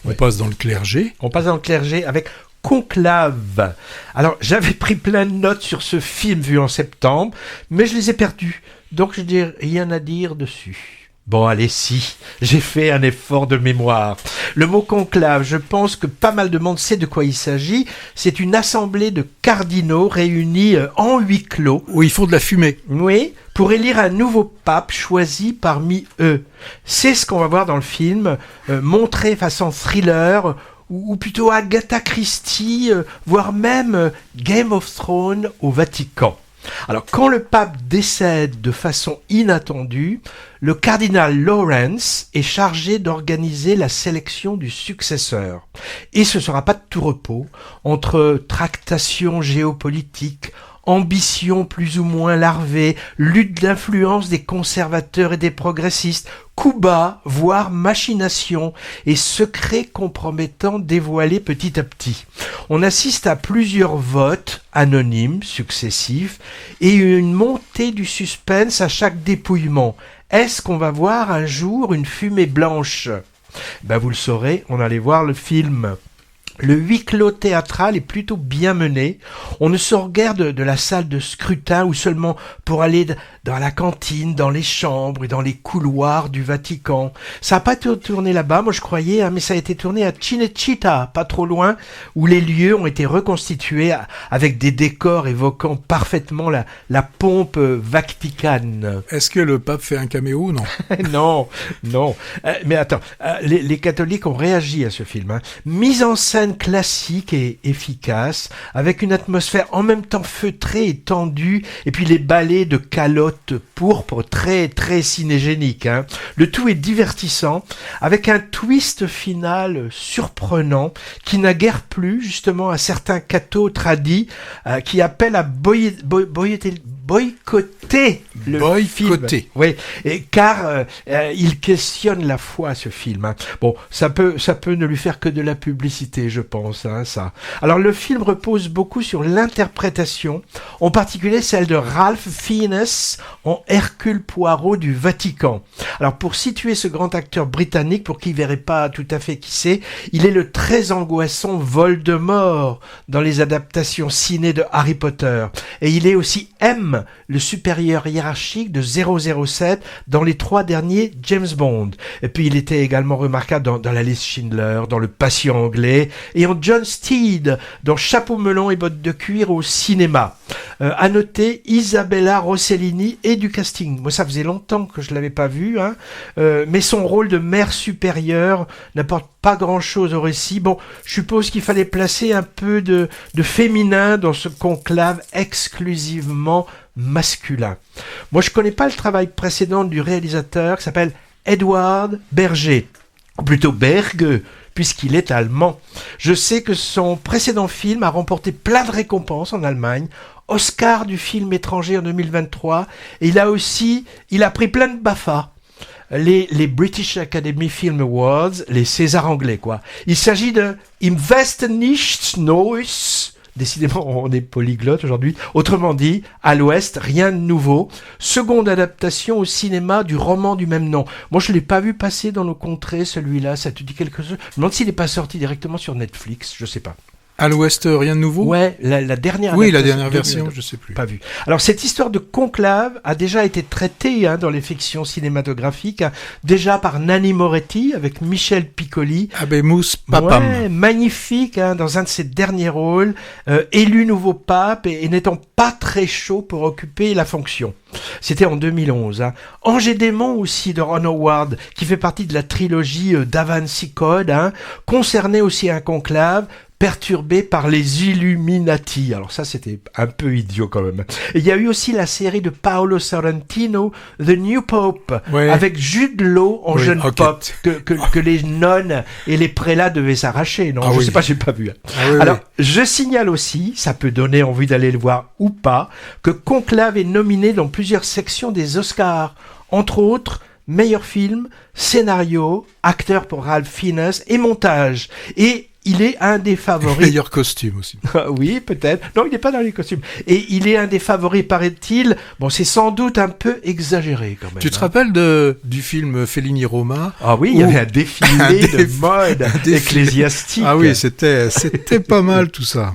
On passe dans le clergé. On passe dans le clergé avec Conclave. Alors, j'avais pris plein de notes sur ce film vu en septembre, mais je les ai perdues. Donc, je n'ai rien à dire dessus. Bon, allez, si, j'ai fait un effort de mémoire. Le mot conclave, je pense que pas mal de monde sait de quoi il s'agit. C'est une assemblée de cardinaux réunis en huis clos. Où ils font de la fumée. Oui, pour élire un nouveau pape choisi parmi eux. C'est ce qu'on va voir dans le film, montré façon thriller, ou plutôt Agatha Christie, voire même Game of Thrones au Vatican. Alors, quand le pape décède de façon inattendue, le cardinal Lawrence est chargé d'organiser la sélection du successeur. Et ce ne sera pas de tout repos, entre tractations géopolitiques, ambition plus ou moins larvée, lutte d'influence des conservateurs et des progressistes, coups bas, voire machination et secrets compromettants dévoilés petit à petit. On assiste à plusieurs votes anonymes, successifs, et une montée du suspense à chaque dépouillement. Est-ce qu'on va voir un jour une fumée blanche ? Vous le saurez, on allait voir le film. Le huis clos théâtral est plutôt bien mené. On ne sort guère de la salle de scrutin ou seulement pour aller dans la cantine, dans les chambres et dans les couloirs du Vatican. Ça n'a pas été tourné là-bas, moi je croyais, mais ça a été tourné à Cinecittà, pas trop loin, où les lieux ont été reconstitués avec des décors évoquant parfaitement la pompe vaticane. Est-ce que le pape fait un caméo ou non? Non. Mais attends, les catholiques ont réagi à ce film. Mise en scène classique et efficace, avec une atmosphère en même temps feutrée et tendue, et puis les ballets de calottes pourpres très cinégéniques. Le tout est divertissant, avec un twist final surprenant, qui n'a guère plu justement à certains cathos tradis, qui appellent à boycotter le film. Oui, car il questionne la foi, ce film. Bon, ça peut ne lui faire que de la publicité, je pense, ça. Alors, le film repose beaucoup sur l'interprétation, en particulier celle de Ralph Fiennes en Hercule Poirot du Vatican. Alors, pour situer ce grand acteur britannique, pour qui ne verrait pas tout à fait qui c'est, il est le très angoissant Voldemort dans les adaptations ciné de Harry Potter. Et il est aussi M, le supérieur hiérarchique de 007 dans les 3 derniers James Bond. Et puis il était également remarquable dans la liste Schindler, dans Le Patient anglais, et en John Steed, dans Chapeau melon et bottes de cuir au cinéma. À noter Isabella Rossellini et du casting. Moi, ça faisait longtemps que je l'avais pas vu, mais son rôle de mère supérieure n'apporte pas grand-chose au récit. Bon, je suppose qu'il fallait placer un peu de féminin dans ce conclave exclusivement masculin. Moi, je connais pas le travail précédent du réalisateur qui s'appelle Edward Berger, ou plutôt Berge, puisqu'il est allemand. Je sais que son précédent film a remporté plein de récompenses en Allemagne, Oscar du film étranger en 2023, et il a pris plein de BAFTA. Les British Academy Film Awards, les Césars anglais, quoi. Il s'agit de Im Westen nichts Neues. Décidément, on est polyglotte aujourd'hui. Autrement dit, à l'Ouest, rien de nouveau. Seconde adaptation au cinéma du roman du même nom. Moi, je ne l'ai pas vu passer dans nos contrées, celui-là. Ça te dit quelque chose? Je me demande s'il n'est pas sorti directement sur Netflix. Je ne sais pas. À l'Ouest, rien de nouveau? Ouais, la dernière. Oui, la dernière version, je sais plus. Pas vu. Alors, cette histoire de conclave a déjà été traitée dans les fictions cinématographiques, déjà par Nanni Moretti avec Michel Piccoli. Habemus Papam. Ouais, magnifique, dans un de ses derniers rôles, élu nouveau pape et n'étant pas très chaud pour occuper la fonction. C'était en 2011. Angers Démon aussi de Ron Howard, qui fait partie de la trilogie Da Vinci Code, concerné aussi un conclave, perturbé par les Illuminati. Alors ça, c'était un peu idiot quand même. Et il y a eu aussi la série de Paolo Sorrentino, The New Pope, avec Jude Law en jeune pope, que les nonnes et les prélats devaient s'arracher. Non, je sais pas, j'ai pas vu. Alors, je signale aussi, ça peut donner envie d'aller le voir ou pas, que Conclave est nominé dans plusieurs sections des Oscars. Entre autres, meilleur film, scénario, acteur pour Ralph Fiennes et montage. Et il est un des favoris. Meilleur costume aussi. Oui, peut-être. Non, il n'est pas dans les costumes. Et il est un des favoris, paraît-il. Bon, c'est sans doute un peu exagéré quand même. Tu te rappelles du film Fellini Roma? Ah oui, il y avait un défilé de mode ecclésiastique. Ah oui, c'était pas mal tout ça.